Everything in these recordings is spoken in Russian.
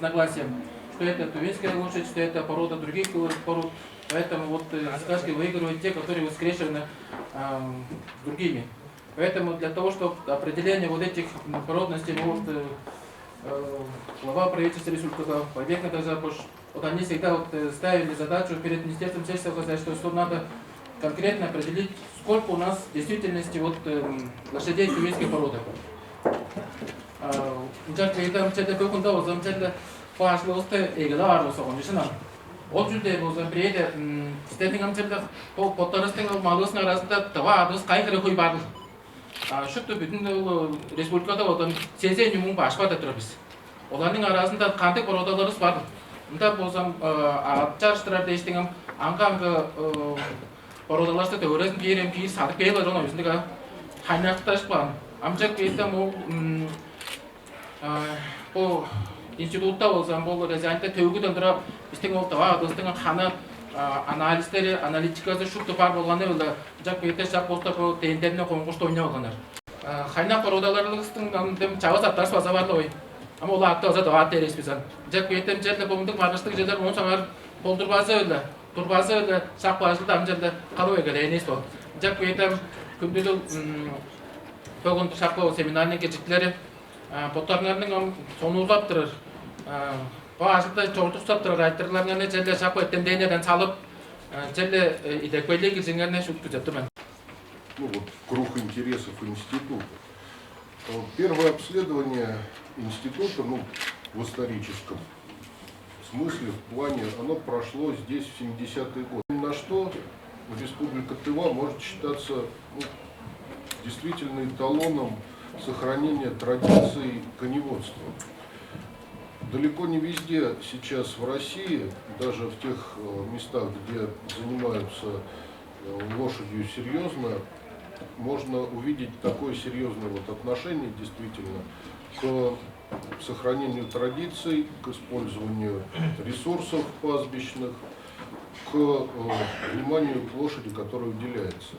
разногласия, что это тувинская лошадь, что это порода других пород. Поэтому вот сказки выигрывают те, которые воскрешены другими. Поэтому для того, чтобы определение вот этих породностей может глава правительства республики Побег Назарбаш, вот они всегда вот ставили задачу перед Министерством сельского хозяйства, что надо конкретно определить, сколько у нас в действительности вот лошадей тувинской породы. Ол жүлде болса бірейді істердің амчылдық поттарыстың малғысың арасында тава адыс қайқыры қой барды. Шүтті бүтін республикада одан сезен юмың башпады тұры біз. Олардың арасында қанты породаларыз барды. Мұнда болсам жарыштырарды ештеңім аңқаңғы породаларсы тәуіресін пейірем пейір садық пейілер оны өзіндігі хайнақташ баған. Амчақ бейттім ол институтта болсам бұл резидентте тәугі дұндырап біздің ол тава достың қаны анализдері, аналитикасы шүкті бар болғаны өлді. Жақ бейті жақ болса бұл дейіндеріне қоңғышты ойна болғанар. Хайнақ породаларылығыстың чағыз аттар спаза барды ой. Ama ola akta olsa doğa teres bizden. Jack Peter Jelle bulunduk marıştık jeler onu sanar boldurbazı öyle. Turbazı öyle saklaştı da amcelde kalıver geleyiniz o. Jack Peter kündüdül bugün saklı seminerine geçitleri botarlarının sonulap durur. O aslında çoğultuksap durur aytırlarına ne jelle saklı etten deneden salıp jelle idekbeyliğe gitsinlerine şut güzettim ben. Ну вот круг интересов института. Первое обследование института, в историческом смысле, в плане, оно прошло здесь в 70-е годы. На что Республика Тыва может считаться действительно эталоном сохранения традиций коневодства. Далеко не везде сейчас в России, даже в тех местах, где занимаются лошадью серьезно, можно увидеть такое серьезное отношение действительно к сохранению традиций, к использованию ресурсов пастбищных, к вниманию к лошади, которая уделяется.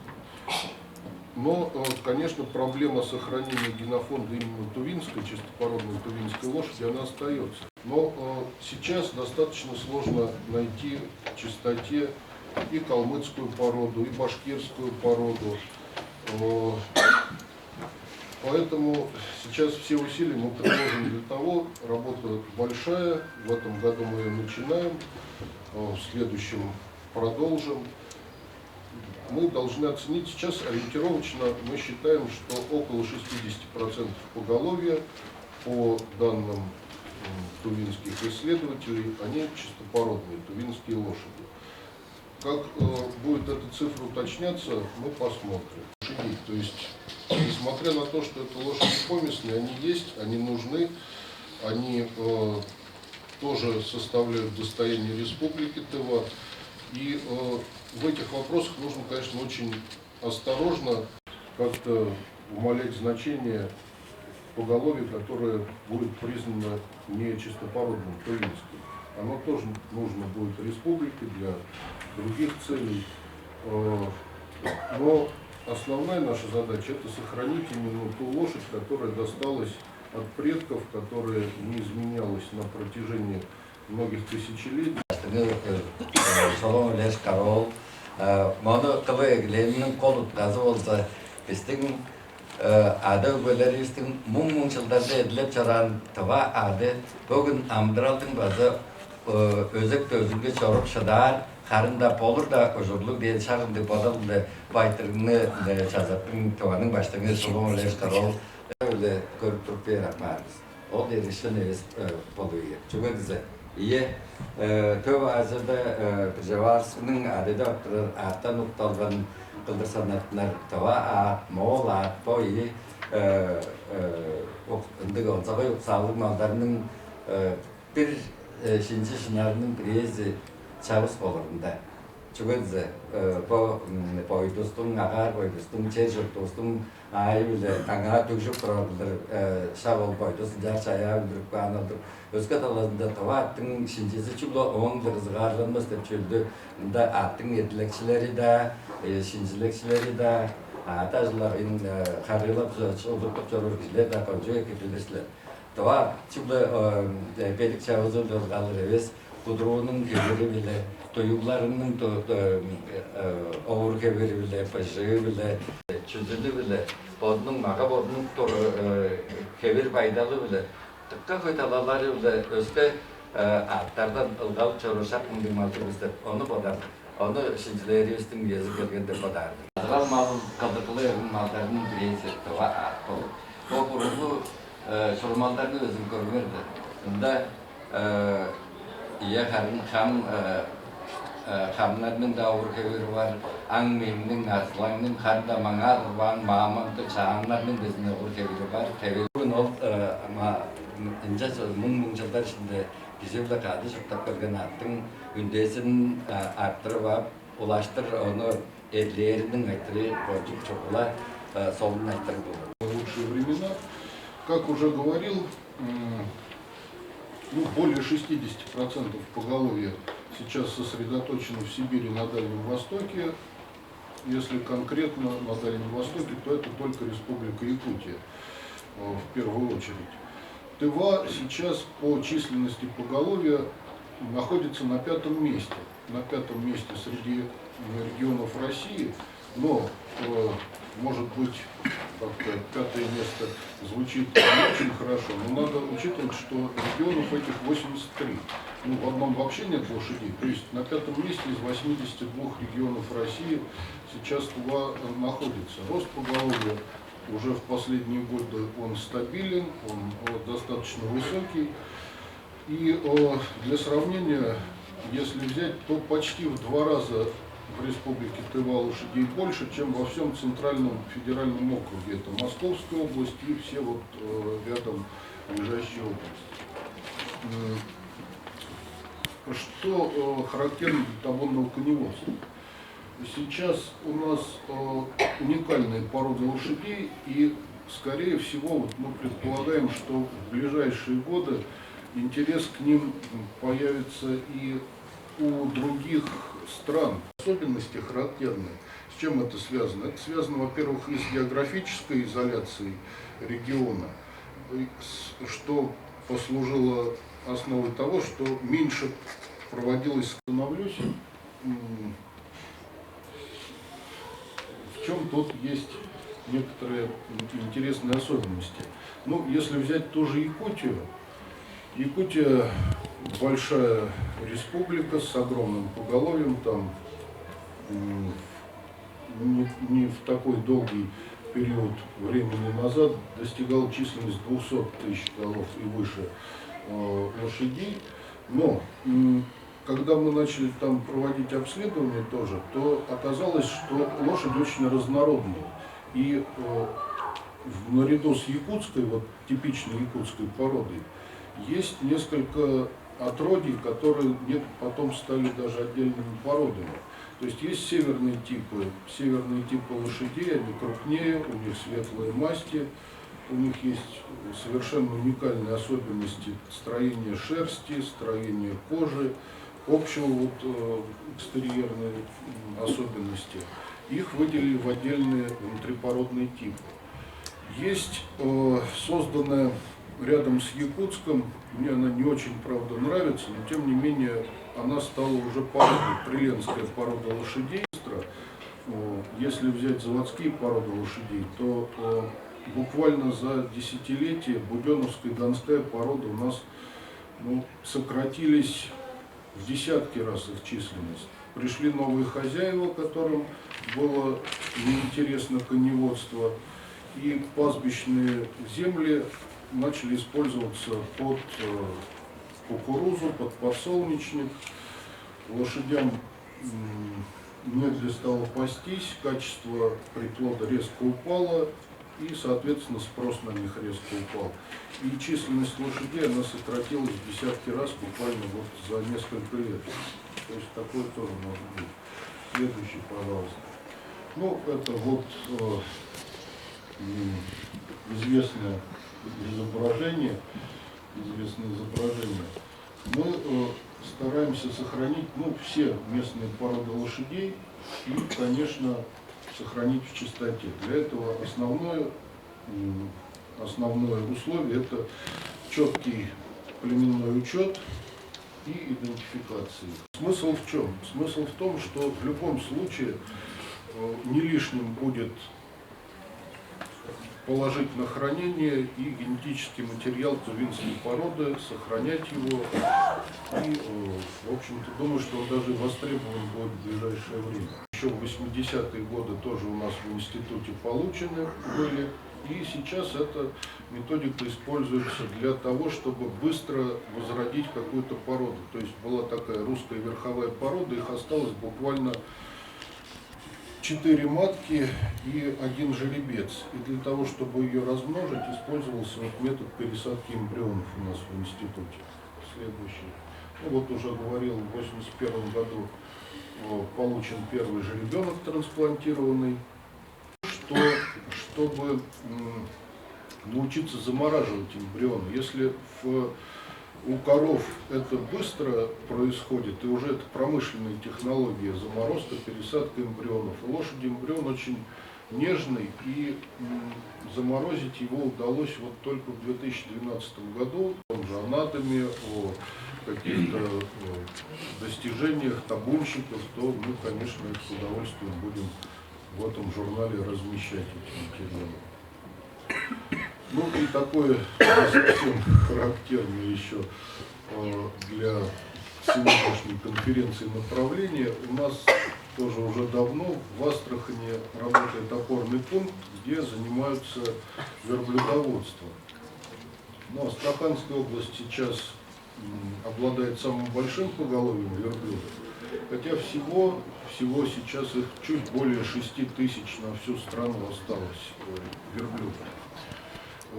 Но, конечно, проблема сохранения генофонда именно тувинской, чистопородной тувинской лошади, она остается. Но сейчас достаточно сложно найти в чистоте и калмыцкую породу, и башкирскую породу. Поэтому сейчас все усилия мы приложим для того, работа большая, в этом году мы ее начинаем, в следующем продолжим. Мы должны оценить, сейчас ориентировочно мы считаем, что около 60% поголовья, по данным тувинских исследователей, они чистопородные тувинские лошади. Как будет эта цифра уточняться, мы посмотрим. То есть, несмотря на то, что это лошади поместные, они есть, они нужны, они тоже составляют достояние Республики Тыва. И в этих вопросах нужно, конечно, очень осторожно как-то умалять значение поголовья, которое будет признано не чистопородным, тувинским. Оно тоже нужно будет Республике для других целей. Но основная наша задача — это сохранить именно ту лошадь, которая досталась от предков, которая не изменялась на протяжении многих тысячелетий. Adı böleristin mum yıllarda edilip çaran tava adı bugün amdıraldın bazı özek tözünge çorup şadar karında polur da özürlük diye şarında badalında baytırını çazapın tavanın baştığını solon leşkarol öyle görüp durup bir yapmarız. O derişten evet oluyor. Çok güzel. İyi. Tava azada Prjevarsının adı da oturur. Atta noktalvan kıldır sanatlar tava at, moğol at, boyu ındık olsa yok sağlık mallarının bir şinci şınarının birisi çavuz olurunda. Çok güzel. Bu boy dostum, ağar boy dostum, çeşit dostum, ayı bile tanığa tükşük durarlar. Şavol boy dostum, çaya öldürüp kanaldır. Özge talasında tava attın şincisi çubla oğundur, zıgarlanmaz da çöldü. Bunda attın yetilekçileri de, şincilikçileri de, atajlar, karıyla oldukça çorur kişiler de koncuya kepilirler. това чулы белик чавызы доргалыр эбес кудруунун кебери биле тоюларынын овур кебери биле пыжыгы биле чүзүлү биле бодунун мага бодунун кебер пайдалы биле тыкка көйталалары биле өзгө аттардан ылгал чорушак мындымалтыбыз деп onu бодар onu шинжилерибиздин кези келгенде бодарды азырал мал калдыкылы малдардын бирейси това ат болуп бул курулуу сурмалдарды өзүм көрмөрдү мында Хамlarının da avurkeveri var, Angmim'nin, Aslan'ın, Harda Mangar var, Mahmut'un, Çağanlar'ın bizimle avurkeveri var. Bugün ol, ama ince söz, mung yıllar içinde bize bile kadı çok görgen attın, ündesinin arttırı var, ulaştır onu ellerinin etiri, çok olay, solunun etiri bu. Лучшие времена, как уже говорил, более 60% поголовья сейчас сосредоточено в Сибири, на Дальнем Востоке. Если конкретно на Дальнем Востоке, то это только Республика Якутия в первую очередь. Тыва сейчас по численности поголовья находится на 5-м месте. На 5-м месте среди регионов России, но может быть, как-то 5-е место звучит не очень хорошо, но надо учитывать, что регионов этих 83. В одном вообще нет лошадей. То есть на 5-м месте из 82 регионов России сейчас Тыва находится. Рост поголовья уже в последние годы он стабилен, он достаточно высокий. И для сравнения, если взять, то почти в 2 раза в республике Тыва лошадей больше, чем во всем центральном федеральном округе. Это Московская область и все вот рядом лежащие области. Что характерно для табунного коневодства? Сейчас у нас уникальные породы лошадей, и скорее всего мы предполагаем, что в ближайшие годы интерес к ним появится и у других стран. Особенности характерные. С чем это связано? Это связано, во-первых, и с географической изоляцией региона, что послужило основой того, что меньше проводилось становлюсь. В чем тут есть некоторые интересные особенности. Если взять ту же Якутию, Якутия большая республика с огромным поголовьем, там не в такой долгий период времени назад достигала численность 200 тысяч голов и выше лошадей. Но когда мы начали там проводить обследования тоже, то оказалось, что лошади очень разнородные. И наряду с якутской, вот типичной якутской породой, есть несколько отродий, которые потом стали даже отдельными породами. То есть есть северные типы лошадей, они крупнее, у них светлые масти, у них есть совершенно уникальные особенности строения шерсти, строения кожи, общего экстерьерной особенности. Их выделили в отдельные внутрипородные типы. Есть созданная рядом с якутском, мне она не очень, правда, нравится, но тем не менее она стала уже породой, приленская порода лошадей. Если взять заводские породы лошадей, то буквально за десятилетие бубеновская и донская порода у нас сократились в десятки раз их численность. Пришли новые хозяева, которым было неинтересно коневодство, и пастбищные земли начали использоваться под кукурузу, под подсолнечник. Лошадям негде стало пастись, качество приплода резко упало, и, соответственно, спрос на них резко упал. И численность лошадей, она сократилась в десятки раз буквально за несколько лет. То есть такое тоже может быть. Следующий, пожалуйста. Это известное изображение. Мы стараемся сохранить все местные породы лошадей и, конечно, сохранить в чистоте. Для этого основное условие – это четкий племенной учет и идентификации. Смысл в чем? Смысл в том, что в любом случае не лишним будет положить на хранение и генетический материал тувинской породы, сохранять его. И, в общем-то, думаю, что он даже востребован будет в ближайшее время. Еще в 80-е годы тоже у нас в институте получены были. И сейчас эта методика используется для того, чтобы быстро возродить какую-то породу. То есть была такая русская верховая порода, их осталось буквально 4 матки и 1 жеребец. И для того, чтобы ее размножить, использовался вот метод пересадки эмбрионов у нас в институте. Следующий. Ну, вот уже говорил, в 1981 году получен первый жеребенок трансплантированный. Чтобы научиться замораживать эмбрионы. Если у коров это быстро происходит, и уже это промышленная технология, заморозка, пересадка эмбрионов. У лошади эмбрион очень нежный, и заморозить его удалось вот только в 2012 году. В том же анатоме, о каких-то достижениях табунщиков, то мы, конечно, их с удовольствием будем в этом журнале размещать эти материалы. Ну и такое совсем характерное еще для сегодняшней конференции направление. У нас тоже уже давно в Астрахани работает опорный пункт, где занимаются верблюдоводством. Но Астраханская область сейчас обладает самым большим поголовьем верблюдов, хотя всего сейчас их чуть более 6 тысяч на всю страну осталось верблюдов.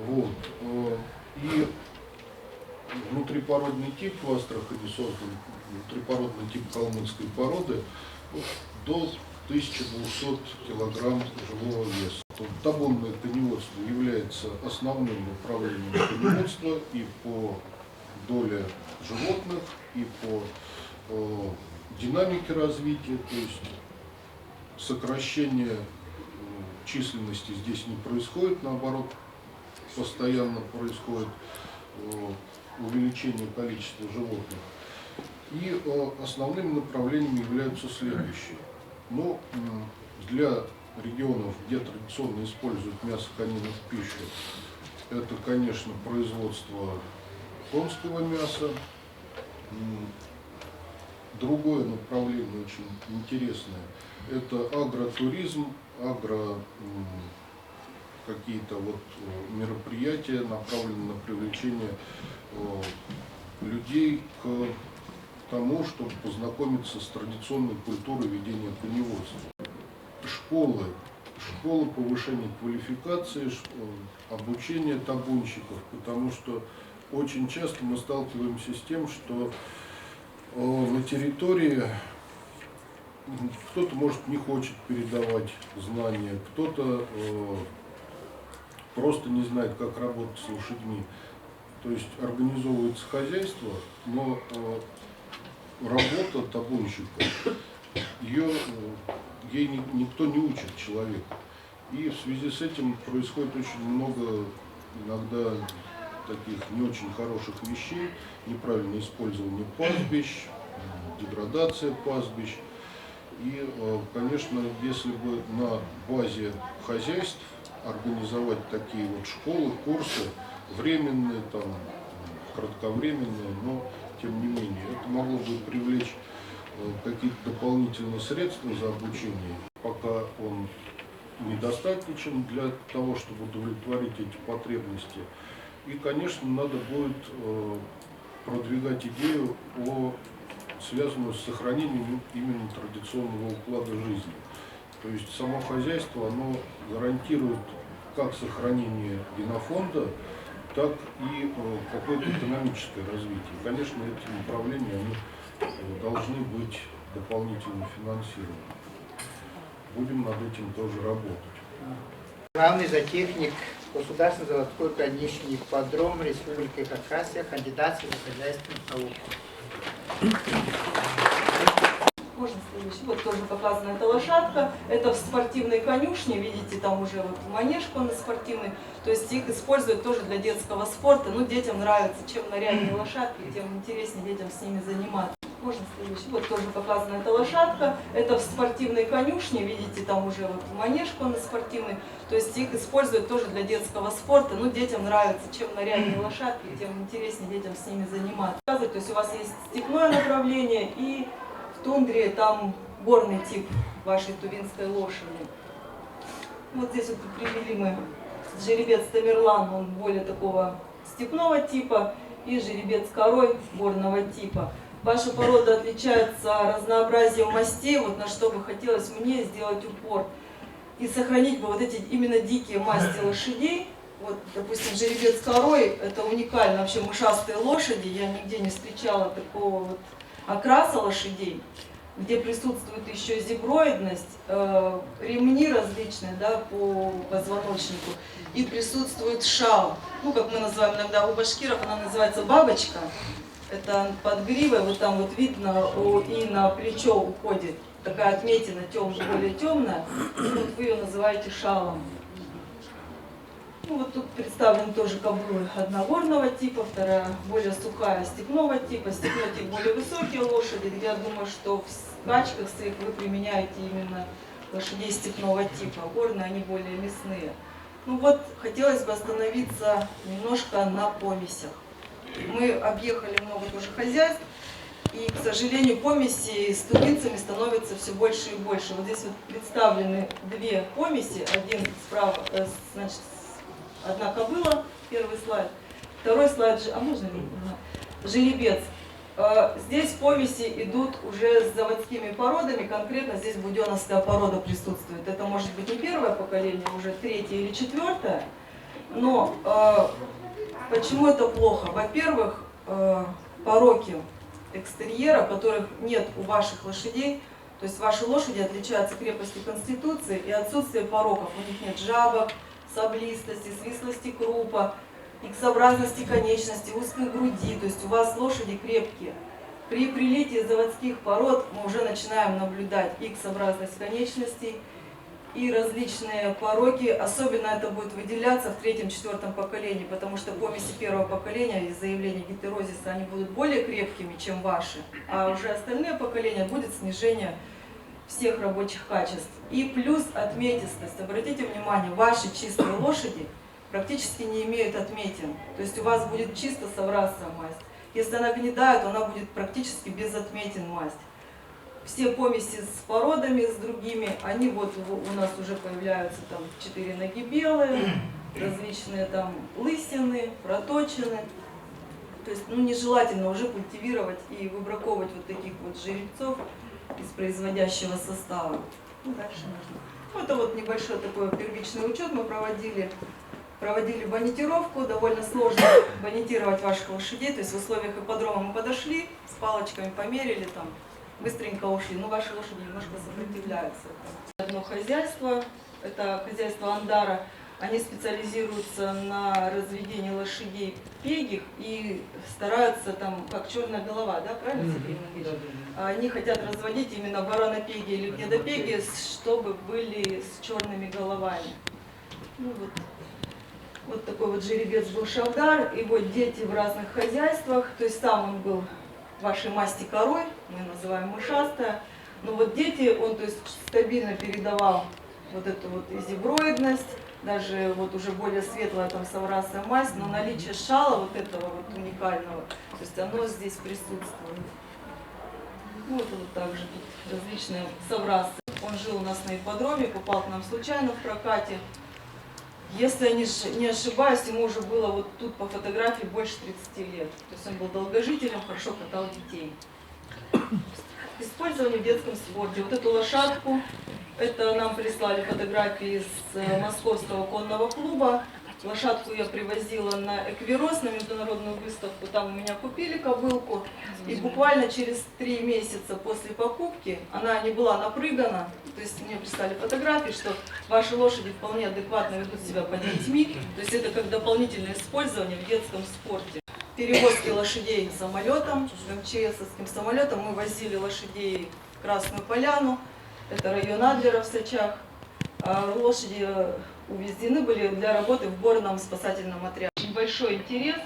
Вот. И внутрипородный тип в Астрахани создан, внутрипородный тип калмыцкой породы, до 1200 килограмм живого веса. Табунное коневодство является основным направлением коневодства и по доле животных, и по динамике развития, то есть сокращение численности здесь не происходит, наоборот, постоянно происходит увеличение количества животных. И основными направлениями являются следующие. Ну, для регионов, где традиционно используют мясо конины в пищу, это, конечно, производство конского мяса. Другое направление очень интересное – это агротуризм, какие-то вот мероприятия, направленные на привлечение людей к тому, чтобы познакомиться с традиционной культурой ведения коневодства. Школы повышения квалификации, обучение табунщиков, потому что очень часто мы сталкиваемся с тем, что на территории кто-то, может, не хочет передавать знания, кто-то просто не знает, как работать с лошадьми. То есть организовывается хозяйство, но работа табунщика, ей никто не учит человека. И в связи с этим происходит очень много иногда таких не очень хороших вещей, неправильное использование пастбищ, деградация пастбищ. И, конечно, если бы на базе хозяйств организовать такие вот школы, курсы, временные, там, кратковременные, но тем не менее, это могло бы привлечь какие-то дополнительные средства за обучение, пока он недостаточен для того, чтобы удовлетворить эти потребности. И, конечно, надо будет продвигать идею, связанную с сохранением именно традиционного уклада жизни. То есть само хозяйство, оно гарантирует как сохранение генофонда, так и какое-то экономическое развитие. Конечно, эти направления они должны быть дополнительно финансированы. Будем над этим тоже работать. Главный зоотехник Государственный заводской конечный ипподром Республики Хакасия, кандидат сельскохозяйственных наук. Можно сказать. следующий. Вот тоже показана эта лошадка. Это в спортивной конюшне, видите, там уже вот манеж конно спортивный. То есть их используют тоже для детского спорта. Ну, детям нравится, чем наряднее лошадки, тем интереснее детям с ними заниматься. Можно следующий. Вот тоже показана эта лошадка. Это в спортивной конюшне, видите, там уже вот манеж конно спортивный. То есть их используют тоже для детского спорта. Ну, детям нравится, чем наряднее лошадки, тем интереснее детям с ними заниматься. То есть у вас есть степное направление и в тундре там горный тип вашей тувинской лошади. Вот здесь вот привели мы жеребец Тамерлан, он более такого степного типа, и жеребец Корой горного типа. Ваша порода отличается разнообразием мастей, вот на что бы хотелось мне сделать упор. И сохранить бы вот эти именно дикие масти лошадей. Вот, допустим, жеребец Корой, это уникально, вообще мышастые лошади, я нигде не встречала такого вот окраса лошадей, где присутствует еще зеброидность, ремни различные, да, по позвоночнику, и присутствует шал, ну, как мы называем иногда у башкиров, она называется бабочка, это под гривой, вот там вот видно, и на плечо уходит такая отметина темная, более темная, и вот вы ее называете шалом. Ну, вот тут представлены тоже кобылы. Одна горного типа, вторая более сухая степного типа. Степной тип более высокие лошади. Я думаю, что в скачках своих вы применяете именно лошадей степного типа. Горные они более мясные. Ну вот, хотелось бы остановиться немножко на помесях. Мы объехали много тоже хозяйств. И, к сожалению, помеси с тувинцами становятся все больше и больше. Вот здесь вот представлены две помеси. Один справа, значит, одна кобыла, первый слайд. Второй слайд, а можно ли? Жеребец. Здесь помеси идут уже с заводскими породами, конкретно здесь буденовская порода присутствует. Это может быть не первое поколение, уже третье или четвертое. Но почему это плохо? Во-первых, пороки экстерьера, которых нет у ваших лошадей. То есть ваши лошади отличаются крепостью конституции и отсутствием пороков. У них нет жабок, саблистости, свислости крупа, иксообразности конечности, узкой груди. То есть у вас лошади крепкие. При прилитии заводских пород мы уже начинаем наблюдать иксообразность конечностей и различные пороки. Особенно это будет выделяться в третьем-четвертом поколении, потому что помеси первого поколения из заявления гетерозиса они будут более крепкими, чем ваши, а уже остальные поколения будет снижение всех рабочих качеств. И плюс отметистость. Обратите внимание, ваши чистые лошади практически не имеют отметин. То есть у вас будет чисто соврасая масть. Если она гнедая, то она будет практически без отметин масть. Все помеси с породами, с другими, они вот у нас уже появляются там 4 ноги белые, различные там лысины, проточины. То есть ну, нежелательно уже культивировать и выбраковывать вот таких вот жеребцов из производящего состава. Ну, дальше можно. Ну, это вот небольшой такой первичный учет мы проводили. Проводили бонитировку, довольно сложно бонитировать ваших лошадей. То есть в условиях ипподрома мы подошли, с палочками померили, там, быстренько ушли. Но ваши лошади немножко сопротивляются. Одно хозяйство, это хозяйство Андара. Они специализируются на разведении лошадей пегих и стараются там, как черная голова, да, правильно, Сергей? Они хотят разводить именно воронопеги или гнедопеги, чтобы были с черными головами. Ну, вот такой вот жеребец был Шавдар, и вот дети в разных хозяйствах, то есть сам он был вашей масти Корой, мы называем мышастая, но вот дети, он то есть стабильно передавал вот эту вот зеброидность, даже вот уже более светлая там соврасая масть, но наличие шала вот этого вот уникального, то есть оно здесь присутствует. Вот также тут различные соврасы. Он жил у нас на ипподроме, попал к нам случайно в прокате. Если я не ошибаюсь, ему уже было вот тут по фотографии больше 30 лет. То есть он был долгожителем, хорошо катал детей. Использование в детском спорте. Вот эту лошадку, это нам прислали фотографии из Московского конного клуба. Лошадку я привозила на Эквирос, на международную выставку. Там у меня купили кобылку. И буквально через 3 месяца после покупки она не была напрыгана. То есть мне прислали фотографии, что ваши лошади вполне адекватно ведут себя под детьми. То есть это как дополнительное использование в детском спорте. Перевозки лошадей самолетом, МЧСовским самолетом. Мы возили лошадей в Красную Поляну, это район Адлера в Сачах. Лошади увезены были для работы в горном спасательном отряде. Очень большой интерес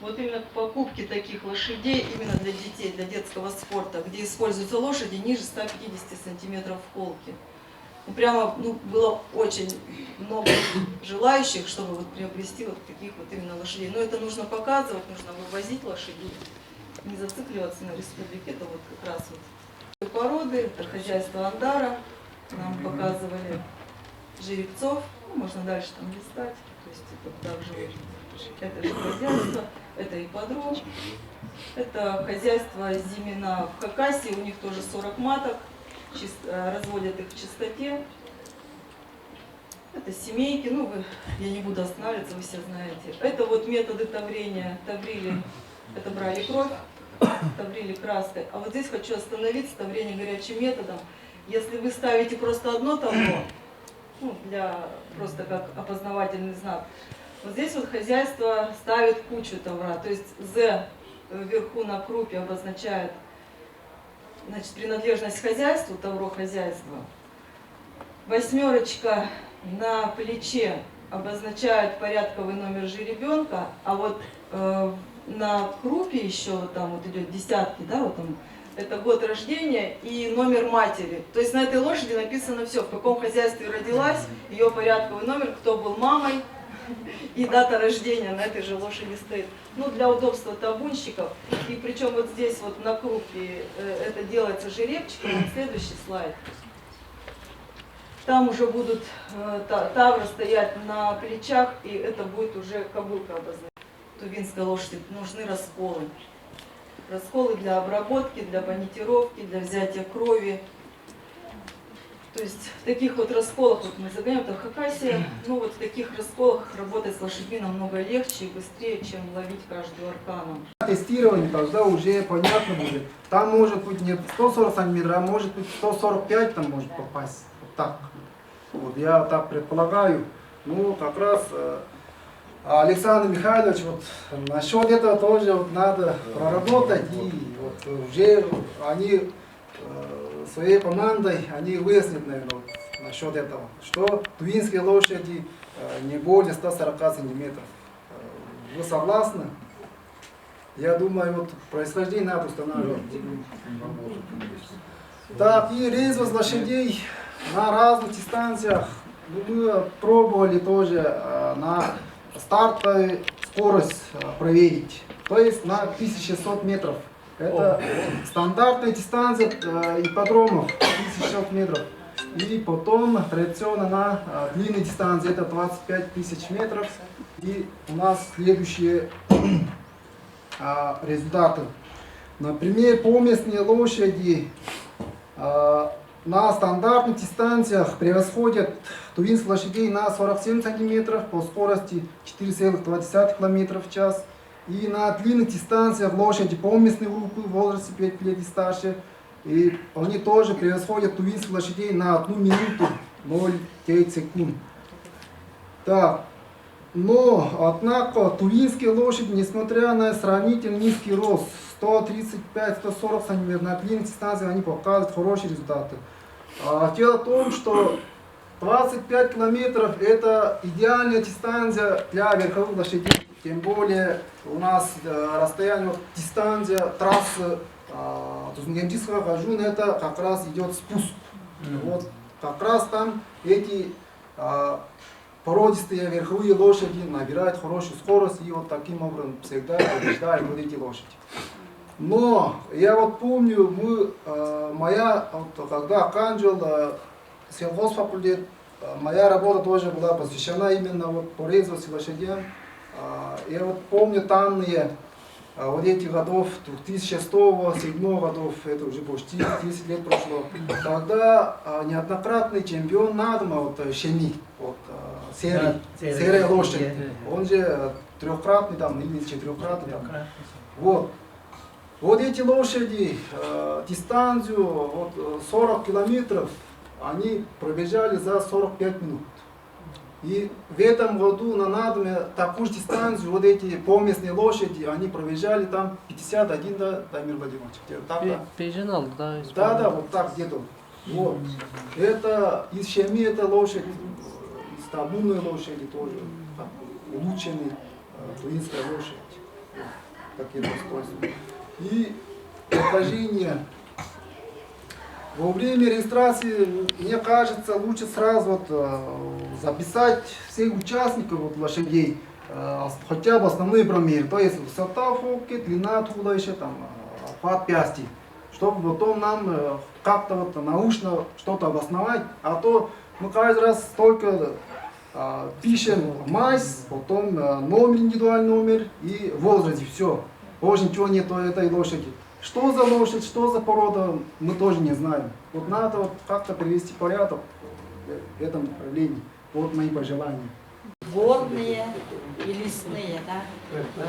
вот именно к покупке таких лошадей именно для детей, для детского спорта, где используются лошади ниже 150 сантиметров в холке. Прямо было очень много желающих, чтобы вот приобрести вот таких вот именно лошадей. Но это нужно показывать, нужно вывозить лошадей, не зацикливаться на республике. Это вот как раз вот породы, это хозяйство Андара, нам показывали жеребцов, можно дальше там листать, то есть это также это же хозяйство, это ипподром, это хозяйство Зимина в Хакасии, у них тоже 40 маток. Разводят их в чистоте. Это семейки, я не буду останавливаться, вы все знаете. Это вот методы таврения. Таврили, это брали кровь, таврили краской. А вот здесь хочу остановиться, таврение горячим методом. Если вы ставите просто одно тавро, для просто как опознавательный знак, вот здесь вот хозяйство ставит кучу тавра. То есть З вверху на крупе обозначает, значит, принадлежность хозяйству, тавро хозяйства. 8 на плече обозначает порядковый номер жеребенка, а вот на крупе еще вот там вот идет десятки, да, вот там, это год рождения и номер матери. То есть на этой лошади написано все, в каком хозяйстве родилась, ее порядковый номер, кто был мамой, и дата рождения на этой же лошади стоит. Для удобства тавунщиков. И причем вот здесь вот на крупе это делается жеребчиком. Следующий слайд. Там уже будут тавры стоять на плечах, и это будет уже кобылка обозначена. Тувинской лошади нужны расколы. Расколы для обработки, для понятировки, для взятия крови. То есть в таких вот расколах, вот мы загоняем, это Хакасия, вот в таких расколах работать с лошадьми намного легче и быстрее, чем ловить каждую аркану. Тестирование тогда уже понятно будет. Там может быть не 140 сантиметров, а может быть 145 там может попасть. Вот так. Вот я так предполагаю. Как раз Александр Михайлович, вот насчет этого тоже вот надо проработать. И вот уже они своей командой они выяснят, наверное, насчет этого, что тувинские лошади не более 140 сантиметров. Вы согласны? Я думаю, вот происхождение надо устанавливать. Так, и резвость лошадей на разных дистанциях. Мы пробовали тоже на стартовой скорость проверить. То есть на 1600 метров. Это стандартная дистанция ипподромов 1600 метров. И потом традиционно на длинной дистанции это 25 тысяч метров. И у нас следующие результаты. Например, поместные лошади на стандартных дистанциях превосходят тувинских лошадей на 47 сантиметров по скорости 4,2 км в час. И на длинных дистанциях лошади поместной группы в возрасте 5 лет и старше, и они тоже превосходят тувинских лошадей на 1 минуту 0,9 секунд. Так, но, однако, тувинские лошади, несмотря на сравнительно низкий рост, 135-140 см, на длинных дистанциях они показывают хорошие результаты. Дело в том, что 25 километров это идеальная дистанция для верховых лошадей. Тем более у нас расстояние, дистанция, трассы Тузунгенчиского Хажуна, это как раз идет спуск. Вот как раз там эти породистые верховые лошади набирают хорошую скорость, и вот таким образом всегда побеждают вот эти лошади. Но я вот помню, когда оканчивал сельхозфакультет, моя работа тоже была посвящена именно вот по резвости лошадям. Я вот помню данные вот этих годов, 2006-2007 годов, это уже почти 10 лет прошло. Тогда неоднократный чемпион Надма, вот Шеми, вот, серая лошадь, он же трехкратный там, или четырехкратный там. Вот эти лошади, дистанцию вот, 40 километров, они пробежали за 45 минут. И в этом году на Надуме такую же дистанцию, вот эти поместные лошади, они проезжали там 51, да, Дамир Владимирович? Так, да. Пережинал, да. Да, вот так где-то. Вот. Это из Шеми это лошадь, из табунной лошади тоже, так, улучшенный туинская лошадь. Такие достоинства. И предложение. Во время регистрации, мне кажется, лучше сразу вот, записать всех участников вот, лошадей, хотя бы основные промеры, то есть высота фоки, длина туловища, там, подпястья, чтобы потом нам как-то вот научно что-то обосновать, а то мы каждый раз только пишем мазь, потом номер, индивидуальный номер и возраст, и все. Больше ничего нет этой лошади. Что за лошадь, что за порода, мы тоже не знаем. Вот надо вот как-то привести порядок в этом направлении. Вот мои пожелания. Горные и лесные, да.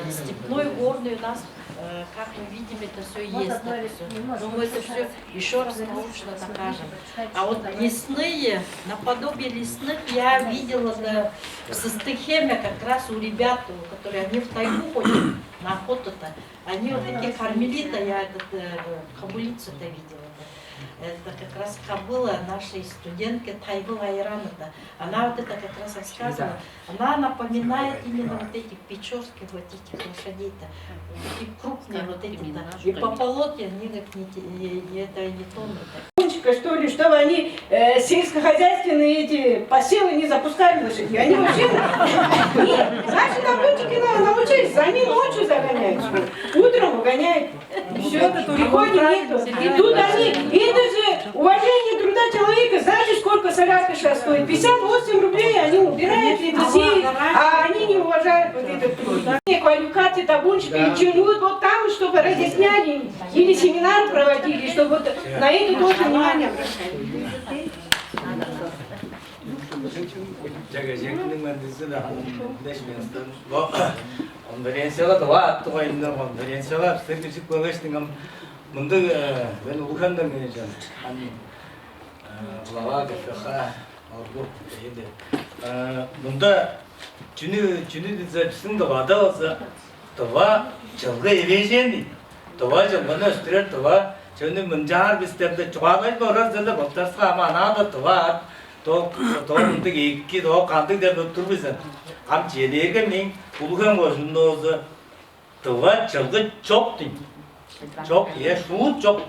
Степной, горный у нас, как мы видим, это все есть. Но мы это все еще раз научно докажем. А вот лесные, наподобие лесных, я видела в Сыстыхеме как раз у ребят, которые они в тайгу ходят на охоту-то. Они вот такие кармелита, я кобылицу-то видела. Это как раз кобыла нашей студентки Тайгу Айрана-то. Она вот это как раз рассказывала. Она напоминает именно вот этих печорских вот этих лошадей-то. И крупные вот эти-то. И по полоте они как это не тонны-то. Что ли, чтобы они сельскохозяйственные эти посевы не запускали лошади. Они вообще... Нет, наши добытчики научились, они ночью загоняют. Утром выгоняют. Все, приходит никто. И тут они... Это же уважение труда человека. Знаете, сколько солярка сейчас стоит? 58 рублей они убирают и сеют, а они не уважают вот этот труд. Квалификации табунщика и чинуют вот там, чтобы разъясняли или семинар проводили, чтобы вот на это тоже внимание обращали. 제가 생각만 드스다 대신에 뭐 건드린서가 더 또가 있는 건드린서가 스티치 거기서 좀 문득 웬 우한다면 좀 아니 라와가 가 어고 이제 문득 준이들 쓴다 받아서 더와 저거 이벤션이 더와 저거는 스트레스 더와 저는 문자 비슷한데 좋아가지고 그러는데 못했어 아마 나도 더와 또 문득 있기도 감독대도 들으면서 감 제대가 민 부부한 것은 넣어서 더와 저거 좁디 좁예 수좁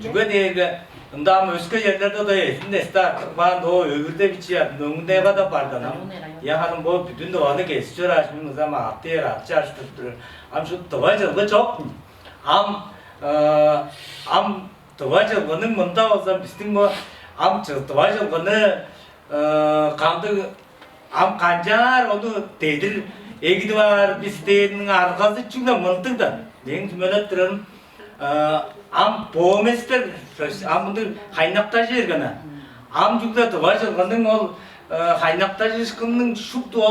저거 내가 다음 의식의 yerlerde de şimdi 스타트만 더 여기대 위치야 농대가 더 빠르잖아. 야 하는 뭐 bütün de vardı ki sıçra açmış zaman apteye açtırır. Am şu tıvaca bu çok am tıvaca bunun mında olsa bizim bu am tıvaca bunu kandı am kancar onu tedir egidi var bistenin arkası çünkü mantık da ben cümlelerden am pomester am bunu kaynaktaşı yergana am juga tıvaca bunun ol kaynaktaşı kının şuktu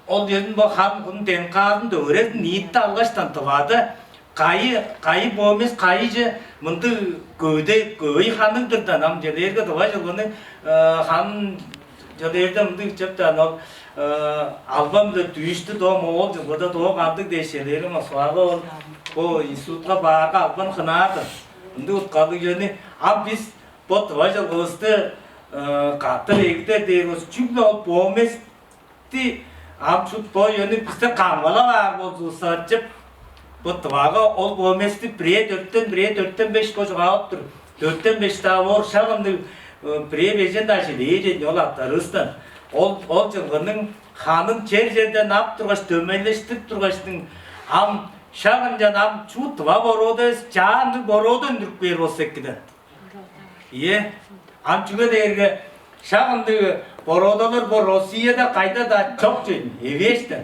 ol yerin bu ham bunun tenkadın da öğret niyette algaçtan tıvadı kayı pomest kayıcı mıntı köy hanıdır da nam yerge tıvaca bunun ham yerden mıntı çöpten ol albamda düştü doğum oldu burada doğum aldık deşeleri masvalı o institutla bağırga alban kınadı mıntı kaldı yani ab biz bu tıvaca oluştu katı ekte diyoruz çünkü o pomesti am şut bu yani bizde kanvala var bu saçıp bu tıvaga ol pomesti bire dörtten beş koca ağıttır dörtten beş daha var şalımdı bire beşen taşı diyecek yol atlarısın ol жылғының ханын жерден ап тұрғаш төмелештіп тұрғаштың ам шағын жан ам чутва бороды жанды бороды үндіріп бер болса екіді ам жүге дерге шағынды бородалар бұл Россияда қайда да жоқ жейін евешті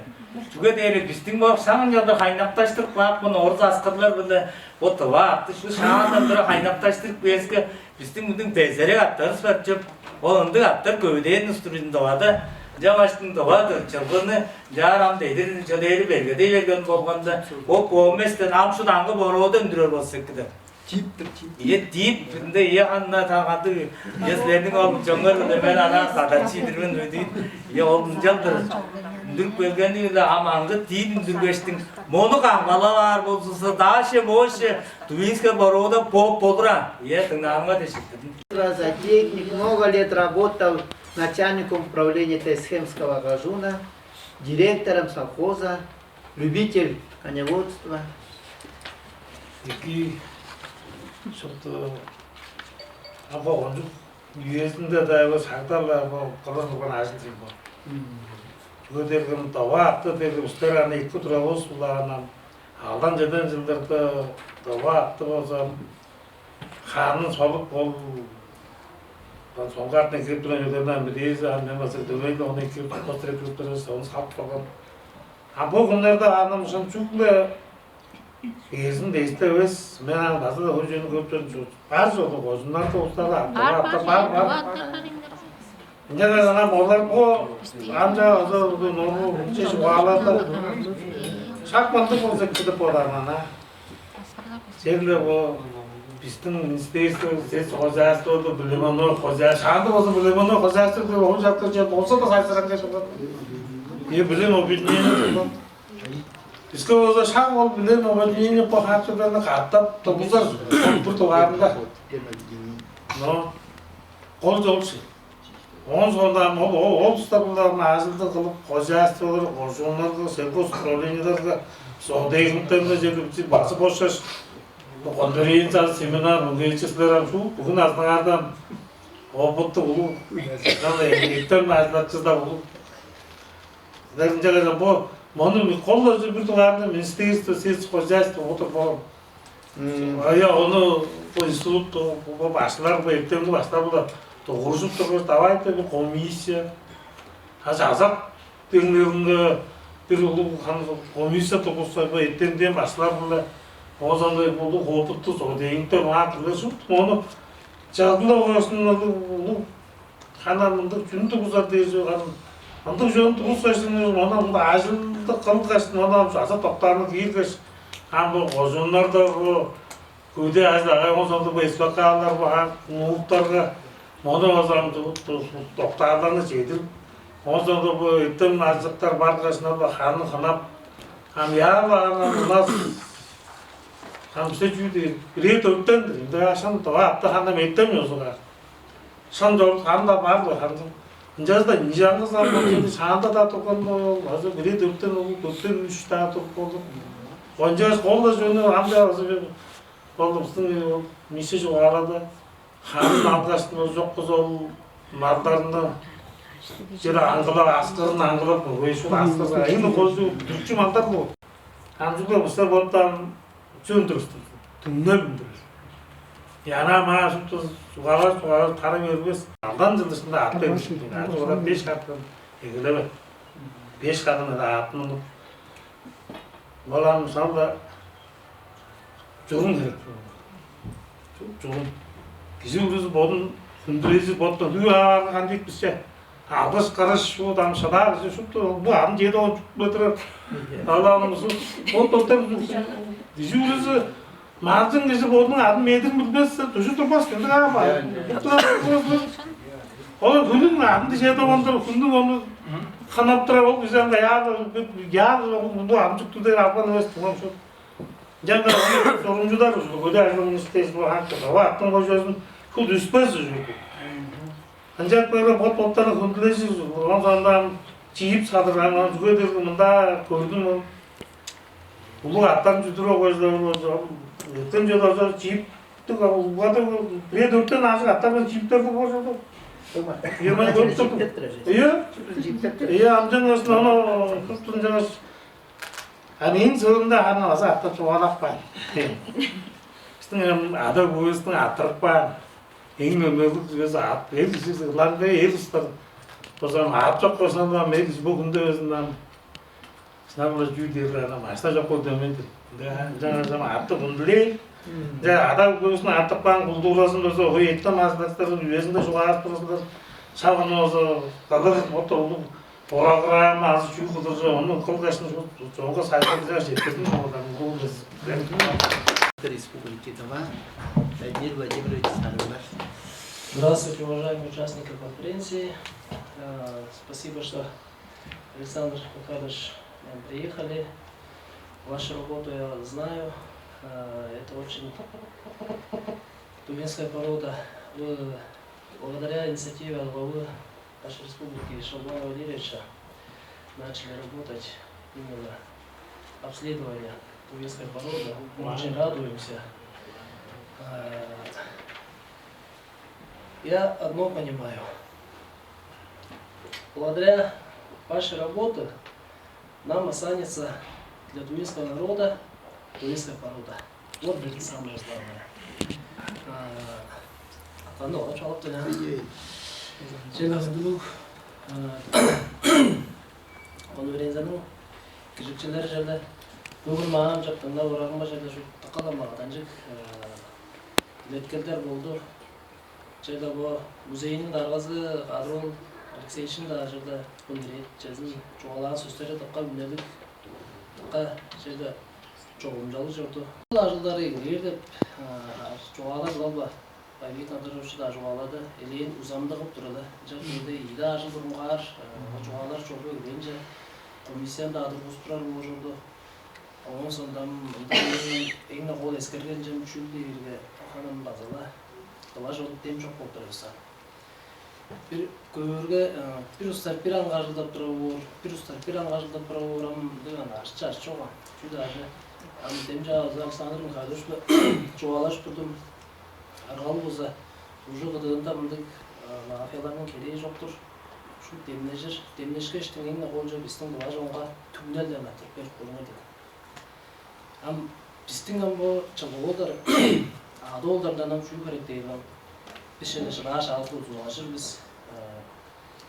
жүге дерге біздің бұл шағын жанда қайнақташтырып қақ бұны орыз асқырлар бұны бұл тұва ақты шу шағындан тұры қайнақташтырып берске біздің бұның безерек аттарыз бар жоқ ол үнді аттар көбедейін үстірін doğады Javaştın doğadır, çılgını jaram deydir, jodeyri belgede yergen bolganda o pomesden am şu dangı boroda öndürür bolsak kida. Тип, 근데 한나 당하도 예스레딩 업 정글을 내면 하나 같이 들으면 어디 엄정들 늘 belgeni amangı din dürgeştin monokan balalar bolsa daşı moşe tuinske борода по подра я тыңдағанға дешіктім. Зоотехник, много лет работал начальником управления Тесхемского района, директором совхоза, любитель коневодства. Iki şurada apa onjuk yüzünde de bu saktarla bu kalan azın bu. Bu derdim tava attı derdim üstlerine iki travos bulanam. Aldan jeden жылдарда tava attı olsa kanın solup bol ben songartne kirip duran yerlerden biriyiz. Annem nasıl döveydi onu kirip kostre kirip duran onu sap falan. Ha bu günlerde annem şunçukla Gezin de istemez. Ben nasıl da hocayı götürdüm. Var oldu gözünden de ustalar. Var. Ne kadar onlar bu amca azı normal çeşit varlarda. Şakmandık olsa gidip olanana. Şeyle bu bizim isteğimiz ses hocası oldu bilemem hocası. Şandı olsa bilemem hocası da hocası olsa da saysaran geçiyor. Ye bilemem bilmeyen. Bizga o'zi shaq olib bilan mobilni qo'yib qatta topuzlar bir to'g'arida. No. Qo'l jo'lchi. 10 sondan o ustalarni azilda qilib xo'jayinlar, qo'shonlarga, sельхозуправленияларga so'dayimlarga jelibchi bosib boshlash. Konferensiya, seminar, o'quvchilar ham shu bugun aslida opatda ulug' qanday ektor mazlatchida ulug' Дәрежелерде bu Onun kolları bir tuvarda ministerstvo, sельское хозяйство, oturup ya onu bu institut, bu başlar, bu ektemde başlar bu da doğrusup duruyor, davaydı bu komisya. Hazır azap denlerinde bir komisya toplasa bu ektemden başlar bu da o zaman bu hoputtu, o deyinti var, onu çağında uğraştığında bu kanalında çünkü bu zaten diyor. Андық жөнді тұрғызсайсын, онан бұл ажылды қылғашын, онан аса тоқтарны кейіргіш. Бұл қожонларда бұл көйде ажыл ағай қосалды бұл еспаққалар бұл ұлттарға онан озамды тоқтарларны жетіп. Онсаңда бұл еттім ажылықтар барғашына бұл қаны қынап. Яғылы ана все жүйді рет өттендір. Енді ашын тұға атты қанам еттім өзіға. Шын жолы қанда бар бұл қандың. Жазда нижаңғы заман шанда да тұрған азы бір дөптен дөптен үш та тұрып онжас қолда жөні амда азы болды біздің месе жоқ арада ханның алғашында жоқ қыз ол малдарында жері аңғылап асқырын аңғылап ойшыл асқырға енді қозы түркші малдар бұл аңжылда бұста болттан жөн тұрысты түннен Yana maaşımda suğalar tarım örgüs. Aldan yılışında atlı örgüsün. Sonra 5 katın egileme. 5 katın da atını. Balam sonra çoğun gerek. Çoğun. Bizim kızı bodun, hündürezi bodun. Hüya kandik bir şey. Ağız karış şu dam şadar. Bu an 7-10 metre. Allah'ımızın. O totem. Bizim kızı Mağazın kızı bodun adını meydin bilmezse tuşu durmaz kendi galiba. Onun günün adını dışarıda onları kundum onu kanaptıra ol güzel ya bu amcık tutar ablan öyle tamam şu. Canlar onu sorumcular olsun. Koca aşkın isteyiz bu hakkı. Hava attın koşuyorsun. Kul düşmez çocuk. Ancak böyle botlarını kunduracağız. Ondan sonra çiğip sadırlarına çıkıyor bunda gördüm onu. Ulu attan cüdürü koyuyorlar. Ötten жолда жип туга угада бир өттөн азыр аттан жиптерди бошоду. Йемай көрүп. Амжан өсүн аны туттун жана. Анын соңунда аны азыр аттан чуалакпай. Биздин ада көбөстүн атырпай. Эң өмөрлүк өзү ат, элсиздер, элстер. Бозам ат жок болсонда мен бул күндө өзүнөн сынабылы жүйдерлер ана машина жок болду. жаңа zaman атты күнділей, адам көбісін аттықпан құлдурасын өзі еттен азбақтарын өзінде жоғарып тұрысындар шағын өзі қалыр отырылып орағырайым азы жүй қыдыржы оның қылғашын жолға сайқын жеткіздің одан Республики Тыва Владимир Владимирович Сарулаш. Здравствуйте, уважаемые участники конференции. Спасибо, что Александр Михайлович приехали. Вашу работу я знаю. Это очень тувинская порода. Вы, благодаря инициативе главы нашей республики Шалбана Валерьевича начали работать именно обследование тувинской породы. Мы очень радуемся. Я одно понимаю. Благодаря вашей работе нам останется для тувинского народа тувинская порода. Вот это самое главное. 제가 그들로 오늘에는 기술진들 전에 бүгін маған жақтанда орағыма жайда тақаламаған жек леткелдер болды. Жайда бұл музейінің дарғазы Арон Алексеевичдің да жайда бұндырет жазын жоғалаған сөздері таққа үнелік таққа жайда жоғымжалы жүрді. Бұл жылдары егілер деп жоғалар болба Байбек Надырович да жоғалады. Елейін ұзамды қып тұрады. Жақтырды еді ажыл бұрынғар жоғалар жоғы егенже комиссиян да адыр бұз тұрар бұл жұрды. Onun sondan en gol eskergen cem çünkü hanım bazıla kalaş olup dem çok oturuyorsa. Bir körge bir ustar bir angajda provor, bir ustar bir angajda program diyen aşçı çok. Şu da am demce Alexander Mihайлович çoğalaş tuttum. Argal boza. Ucu gıdığında bundik mafiyaların kereği yoktur. Şu demleşir, demleşke işte en golca bizden kalaş onga tümdel demetir bir kurunu. Am bizden bu çabuğular, adollardan am şu karakterim. Biz şimdi şuraş altı ulaşır biz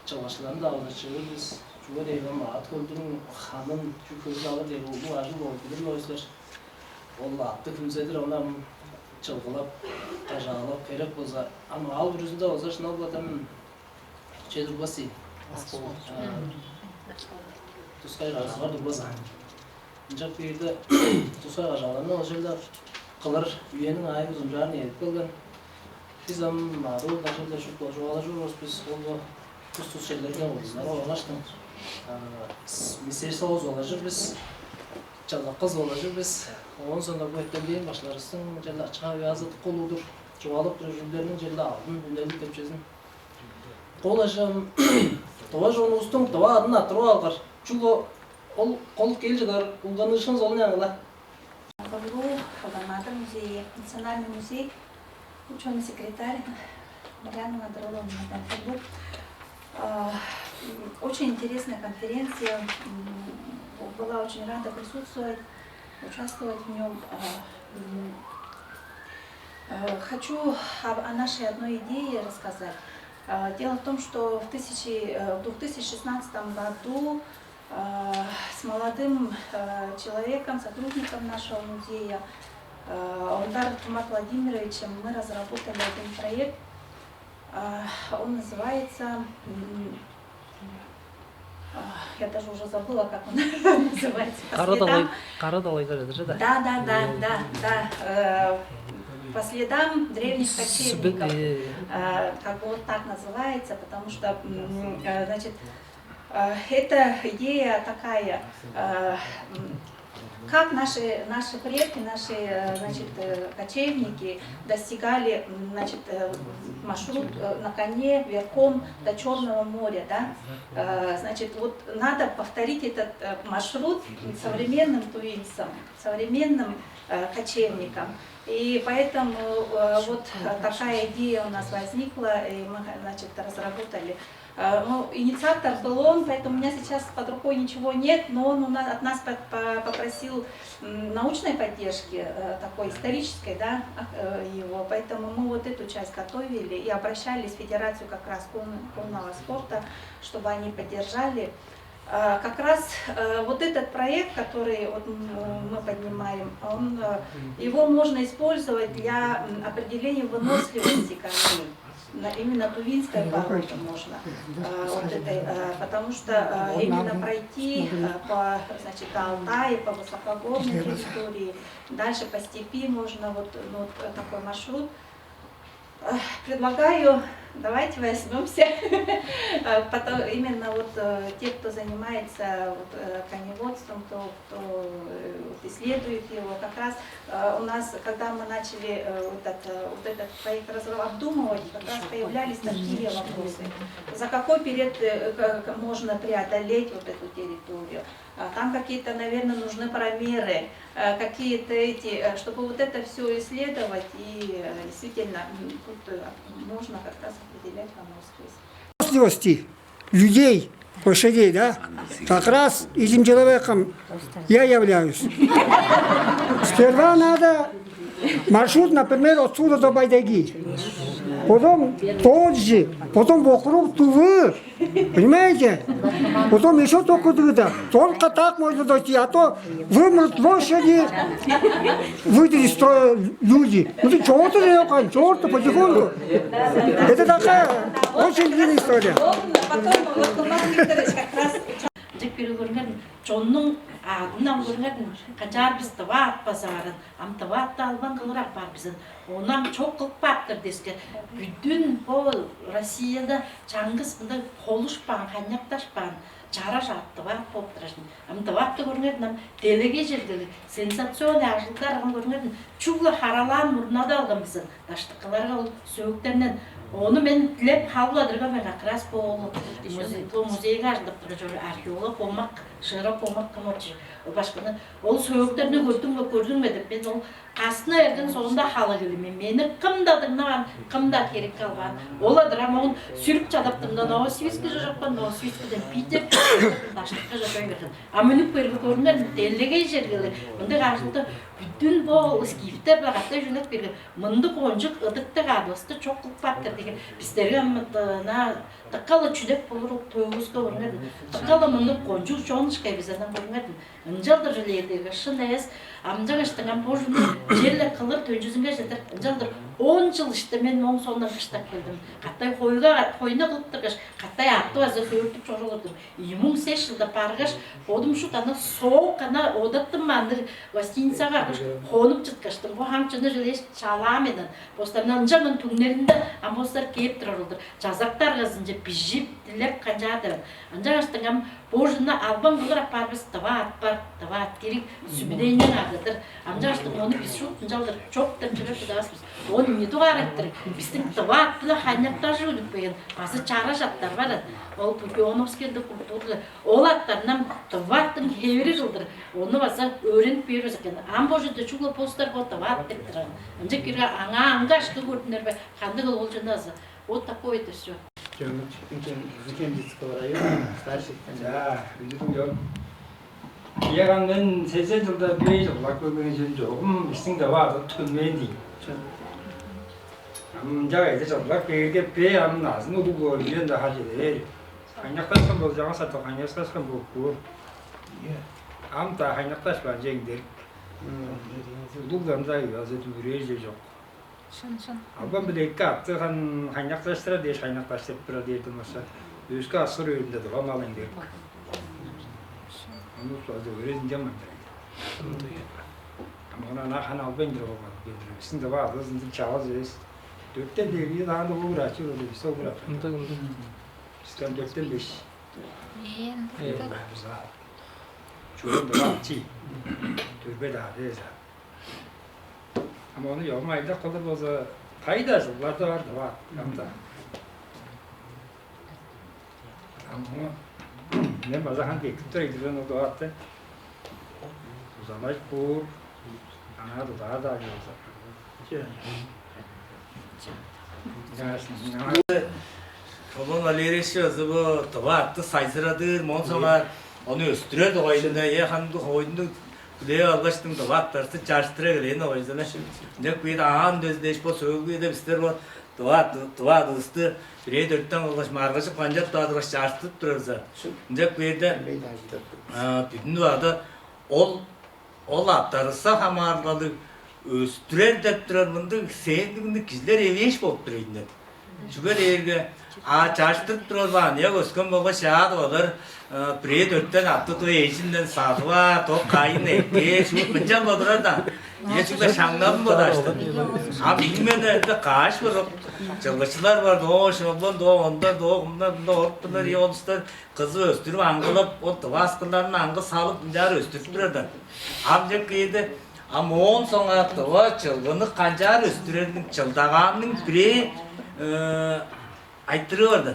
çalışmalarını da alışırız biz. Şu devrim at koydum hanım şu közü alır diye bu acı oldu bir loyslar. Vallahi attı kimsedir ona çalgılap, tajalap kerek olsa ama al bir yüzünde olsa şuna bu adam çedir basi. Tuskay razı vardı basa. Ancak bir de Tuskay ajalarını alışırlar. Kılar üyenin ayı uzun jarını edip kalgan. Biz am maru da şu koşu alışıyoruz biz oldu. Tus şeylerden oldular. Olaştım. Misal soğuz olacak biz. Çalda kız olacak biz. Ondan sonra bu etkileyen başlarısın. Celle açığa yazıp koludur. Çoğalıp rejimlerinin celle aldın. Gündelik tepçezin. Kolajım. Tova onu ustum. Tova adına tırva algar. Çünkü kol gelecekler. Kullanışınız olun yanıla. Павлу, Хабамада музей, Национальный музей, ученый секретарь Марьяна Надыровна. Очень интересная конференция, была очень рада присутствовать, участвовать в нем. Хочу о нашей одной идее рассказать. Дело в том, что в 2016 году с молодым человеком, сотрудником нашего музея, Ондаром Тумар Владимировичем, мы разработали один проект. Он называется, я даже уже забыла, как он называется. Да. По следам древних кочевников. Как бы вот так называется, потому что, значит, эта идея такая, как наши предки, наши, значит, кочевники достигали, значит, маршрут на коне верхом до Черного моря, да? Значит, вот надо повторить этот маршрут современным тувинцам, современным кочевникам. И поэтому вот такая идея у нас возникла, и мы, значит, разработали. Ну, инициатор был он, поэтому у меня сейчас под рукой ничего нет, но он от нас попросил научной поддержки, такой исторической, да, его. Поэтому мы вот эту часть готовили и обращались в Федерацию как раз конного спорта, чтобы они поддержали. Как раз вот этот проект, который вот мы поднимаем, его можно использовать для определения выносливости коней. именно тувинской породы можно, вот этой, потому что именно пройти по, значит, Алтае, по высокогорной территории, дальше по степи можно вот, ну, вот такой маршрут. Предлагаю, давайте возьмемся, именно вот те, кто занимается коневодством, кто исследует его, как раз у нас, когда мы начали вот этот проект обдумывать, как раз появлялись такие вопросы. За какой период можно преодолеть вот эту территорию? Там какие-то, наверное, нужны промеры, какие-то эти, чтобы вот это все исследовать, и действительно тут можно как раз определять выносливость людей, лошадей, да, как раз этим человеком я являюсь. Сперва надо маршрут, например, отсюда до Байдеги, потом тот же, потом вокруг Тувы, понимаете? Потом еще только туда. Только так можно дойти, а то вымрут лошади, выйдут из строя люди. Ну ты чего-то делаешь, чего-то потихоньку. Это такая очень длинная история. Ағынан көрген қажар біз тыват базарын, ам тыват албан қылырақ бар біздің. Онан çok қылып баптыр деске. Бүдін бұл Россияда жаңғыз бұнда қолышпан, қаняқташпан, жара жаттыват болып тұрашын. Ам тыватты көрген, делеге жердегі сенсационный ажылдар көрген, чуглы харалан мұрнада алған біздің. Даштықыларға сөйіктерінен. Onu ben dilep havladırga ben akras bu muzeyge açılıp duruyor arkeolog olmak, şırap olmak kamoçu. Başkanı ol söğütlerini gördün mü edip ben ol kasına ergen sonunda halı gülümüm. Meni kımdadığına kımda gerek kalgan. Oladır ama onu sürüp çadaptığımda Novosibirsk'e jokpan Novosibirsk'den pitip taşlıkta jokoy verdim. Amınıp görünler delege jergeli. Onda karşılıkta bütün bu skifter bagatta jünet bir mındık oncuk ıdıkta gadosты çok kılpattır деген. Bizleri na takkalı çülek bulur toyuzga görünler. Takkalı mındık oncuk jonuşka bizden görünler. Injaldır jüleydi şın es amcak işten bojunu жерle kılır tönjüzünge jeter. Injaldır 10 yıl işte men onun sonunda kıştak geldim. Kattay koyuna kılıptır kış. Kattay attı azı höyürtüp çoğulurdum. 25 yılda pargış odum şu tane soğuk kana odattım mandır. Gostinsaga kış konup çıtkıştım. Bu hamçını jüleş çalam edin. Postarından camın tünlerinde amboslar keyip dururdur. Жазактар kızınca pijip dilep kancadır. Ancak işte божына албан бұлыра парбыз тават керек сүбідейнен ағыдыр. Амжа аштың оны біз шуттын жалдыр, чоқтын жүріп бұдағаспыз. Оны меду қараттыр. Біздің тават бұла қайнақтар жүріп бейін. Басы чара жаттар бар. Ол Пукионовскийді культурды. Ол аттарынан таваттың хевері жылдыр. Оны баса өреніп беріз екен. Ам божыды чуглы постар бұл тават деп тұрады. Амжа керге аңа ашты көрдіңдер бе. Қанды қыл ол жыназы. Вот такое-то все. 자, 요즘 이해가면 세세들다 비해서 바꾸면 좀 조금 있습니다와 더 튼면이 남자가 이제 좀 그게 배하면 나서 누구 이런다 하지 한약가서 뭐 장사도 한약가서 먹고 아무다 한약가서 반쟁들 누구 남자가 와서 좀 이래죠 Абам bir kaptı hanyaktaştıra diye hanyaktaştıra diye durmasa üskü asır önünde de amalın diye. Onu fazla öğrenince mi? Ama ona nah hanal ben de olmadı. Şimdi var da şimdi çağırız. Dörtten değil daha da uğraşıyor öyle bir şey uğraşıyor. Sistem dörtten beş. Evet. Çoğun da var çi. Türbe daha değil. Ama onu yapmayla kalır boza faydası var da var. Yamda. Ama ne bazen hangi kültüre gidilen o da attı. Uzamaş bu ana da daha da yiyorsa. Onun alerjisi bu tabaktı sayısıradır. Monsolar onu üstüre de koyduğunda ya hangi koyduğunda Kudaya Allah'ın da vaktarsı çarşıtıra geleyim o yüzden ne kuyda ağam dözdeş bu soğukluğu da bizler bu tuva dostı bir dörtten ulaş margışı pancap dağıdıraş çarşıtıp durursa ne kuyda bütün duada ol attarırsa hamarladı üstürer de durur bunda sevdiğinde kişiler evi iş bulup duruyor Çünkü dergi çarşıtırıp durur var. Niye koskun baba şahit olur. Bire dörtten attı da eşinden sadı var. To kayın etti. Şu bıçak olur da. Niye çünkü şanlam mı daştı. Ama bilmeden de kaç var. Çalışçılar var. Doğu şundan doğu ondan doğu ondan doğu ortalar iyi olmuşlar. Kızı östürüp angılıp o tıvaskılarını angı salıp jar östürüp dururdu. Amca kıydı. Ama on sonra tıva çılgını kancar östürerinin çıldağanının biri aytırıyordu.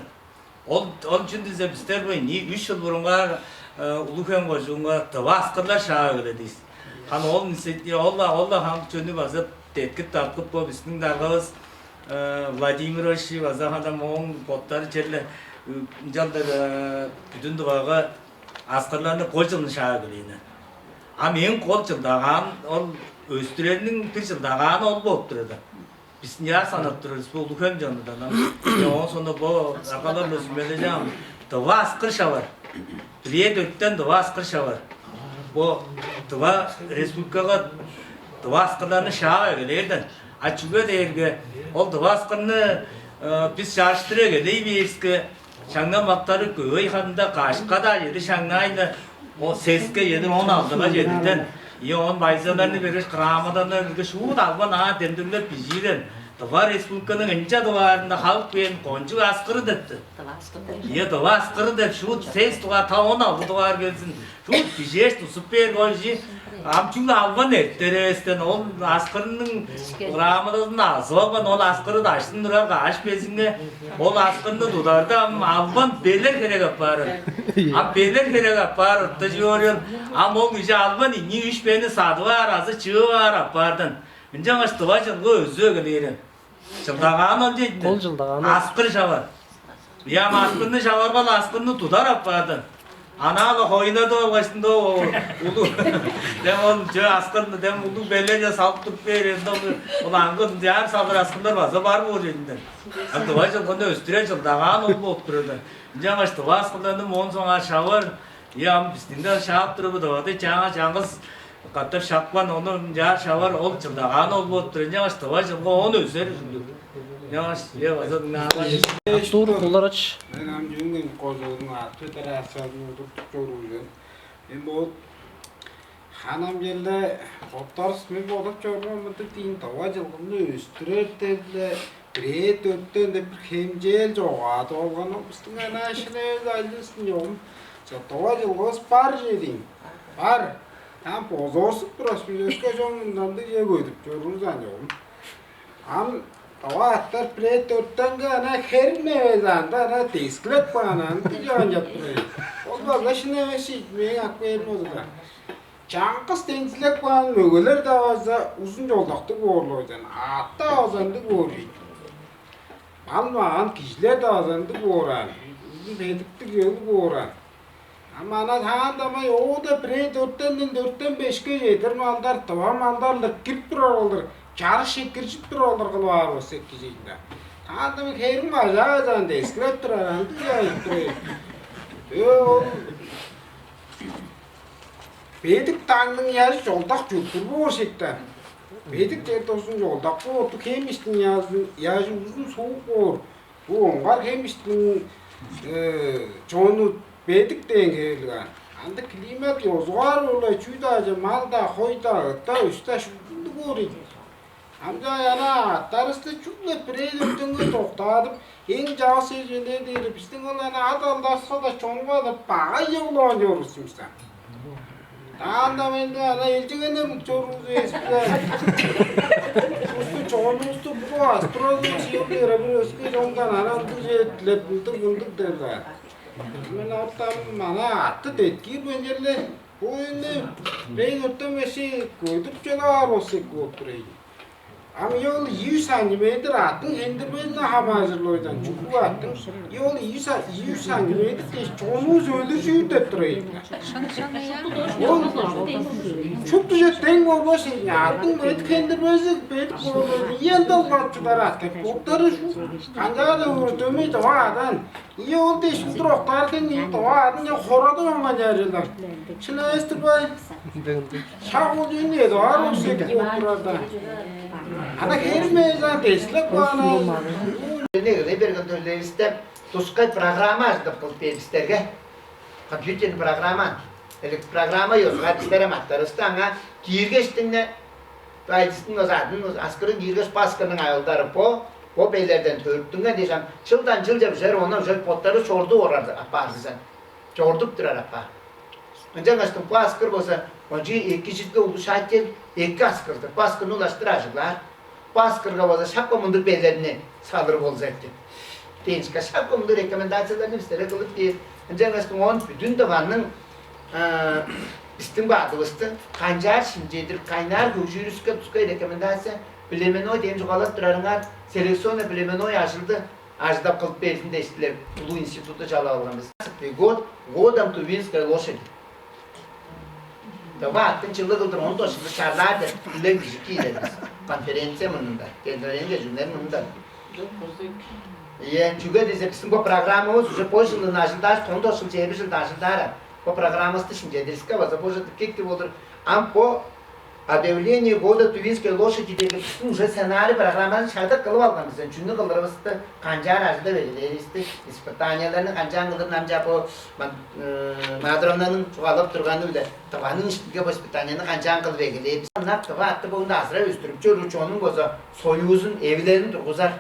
Onun için de bizler böyle 3 yıl burunga Ulufen Kocuğun'a tıvaskılar şahı dediyiz. Hani onun hissettiği Allah hangi çönü bazı tetkik takıp bu bizim dağız Vladimir Oşi bazı adam onun potları içeride jaldır bütün duaga askerlerini kolçılını şahı dediğine. Ama en kolçıldağın ol östürenin bir çıldağın ol bolup durdu. Biz niye sanattırırız bu Ulufen canlıdan. Ondan sonra bu akalarla sümeyeceğim. Tıva asker şavar. Bire dörtten tıva asker şavar. Bu tıva Respublikaga tıva askerlerini şaha egelerden. Açıkça dergi ol tıva askerini biz çarşıtıra geliyiz ki şanga maktarı köy hanında kaşıka da yedi şangayla o seske yedi 16'ga yediden. İyi on bayzalarını verir kıramadan da şu da bana dendirler pijiden. Tıva Respublikanın ince duvarında halk ve koncu askeri dedi. Ya tıva askeri dedi şu ses tuva ta 16 duvar gelsin. Şu pijez tu süper golji. Amçun alvan ettiresten ol askerinin kıramadan da azıban ol askeri de açtın durar kaş bezinde ol askerini dudarda alvan beler kere yapar. Am beler kere yapar. Tacıyorlar. Am o güce alvan ni 3 beni sadı var azı çığı var yapardan. Önce açtı var canım özü gelirim. Çıldağan olacak. Kol çıldağan. Asker şavar. Ya askerini şavar bal askerini tutar yapardan. Ana da hoyuna da başında o ulu. Dem on ce askerini dem ulu belleje salıp tutup verir. Ulan gün diğer sabır askerler varsa var mı orada? Hatta var canım onda östüre çıldağan olup durdu. Önce açtı var askerlerini mon sonra şavar. Ya bizde şahap durumu da vardı. Çağız Katır şakvan onu jar şavar ol çıldağan ol oturunca açtı var canım onu öser. Yavaş yavaş ne Doğru kollar aç. Ben amcımın kozuğunu attı taraflarını tutup çoruğuydu. Bu hanım geldi otars mı bolup çoruğumu deyin tava жылgını üstürerdi. Bire dörtten de bir hemcel joğa dolganı üstüne naşile aylısın yom. Tava жылgıs par jedin. Par. Tam pozorsup duras bilöske jonundan da ye koydup çoruğuzdan yom. Am tava attar bire dörtten gana hermezan da na tesklet banan diyan yaptırıyor. O da laşına eşitmeyi hak vermezler. Çankız tensilek banan mögüler de azda uzun yoldakты borloydan. Atta azandı boruyor. Almağan kişiler de azandı boran. Uzun bedikti yolu boran. Ama ana tağandamay o da bire dörtten 5'e yedir mallar, tava mallarlar kirip durar olur. Çarı şekirçip durar olur kılı var o 8 yılda. Tağandamay herim azağızan da eskilep durar, andı yayıp durar. Bedik tağının yazı yoldak jültür bu orsekten. Bedik tertosun yoldak bu otu kemiştin yazı uzun soğuk olur. Bu ongar kemiştin çoğunu bedik dengelgan. Anda klimat yozgar olay çüydaca malda hoyda ıtta üstte şukundu goriydi. Amca yana tarıstı çukla preydöktüngü toktadıp en jağı sejele deyri bizden olana adaldasa da çoğunga da bağa yığılan yorusumsan. Anda mende ana elcigene çoruğuzu espiler. Ustu çoğunustu bu astroloji çiğirlere bir özgü jongan anandı jetlep bıldık bıldık derler. Men ortam mana attı tetkir bencerle bu indi beyin ortam eşi koydup çalar olsa koydup Ama yol 100 santimetre attın, endirmeyine hamazırloydan çubuğu attın. Yol 100 santimetre çoğunuz öldürücüyü de durayım. Yol çok güzel denk olmaz ya. Attın bet endirmeyine bet koyuyordu. Yendal kaçtılar attı. Kokları şu kancağı da vurduğumu doğadan. Yol deşip duraklarken doğadan ya horada olmayacaklar. Şimdi estirmey. Şahul düğünde doğar olsa koyuyordu. Ana hermezan destek bana. Ne göre bir gün tölevistem tuskay programa açtık kılıp belgislerge. Kompüterin programa. Elektrik programa yok. Hadislerim aktarıstanga. Girgeçtinle Baycisinin o zadın, askerin girgeç paskının ayolları o beylerden törüktüğüne diyeceğim. Çıldan çılca bir şey, ona özel potları sordu orada apa bizden. Çorduk durar apa. Önce açtım bu asker olsa, önce iki ciddi oldu şahitken iki askerdi. Paskını ulaştıracaklar. Bu askerga olsa şapkamındır beylerini saldırı olacaktı. Denizka şapkamındır rekomendasyonlarını istere kılıp değil. Önce açtım onun bütün tavanın İstinbadı usta, kancar şimdidir, kaynar hücürüske tuskay rekomendasyon, bilemeno deyince kalıp durarınar, seleksiyonu bilemeno yaşıldı, ajdap kılıp belirtinde iştiler, Ulu İnstitut'ta çalı alғанбыз. Годам Тувинская лошадь. Tabi attın çıldı kıldır, onu da şimdi çarlardı, bilen gücük iyilerimiz. Konferensiya mınında, kendilerinin gecünler mınında. Çünkü dese bizim bu programımız, уже пожилы нашылдар, 19 жыл, 20 жыл дашылдар. По программасты шинжедирска, возможно, какие-то вот, по объявлению года Тувинской лошади, уже сценарий программаны шарда кылып алганбыз. Чүнү кылдырыбызды канжар ажда берилеристи, испытанияларны канжан кылдыр намжа по мадронанын чугалып турганы биле. Табанын иштиге бу испытанияны канжан кылып эгелейбиз. Нап таба атты болгондо азыра өстүрүп жүрүүчү, онун козо союзун, эвилерин тургузар.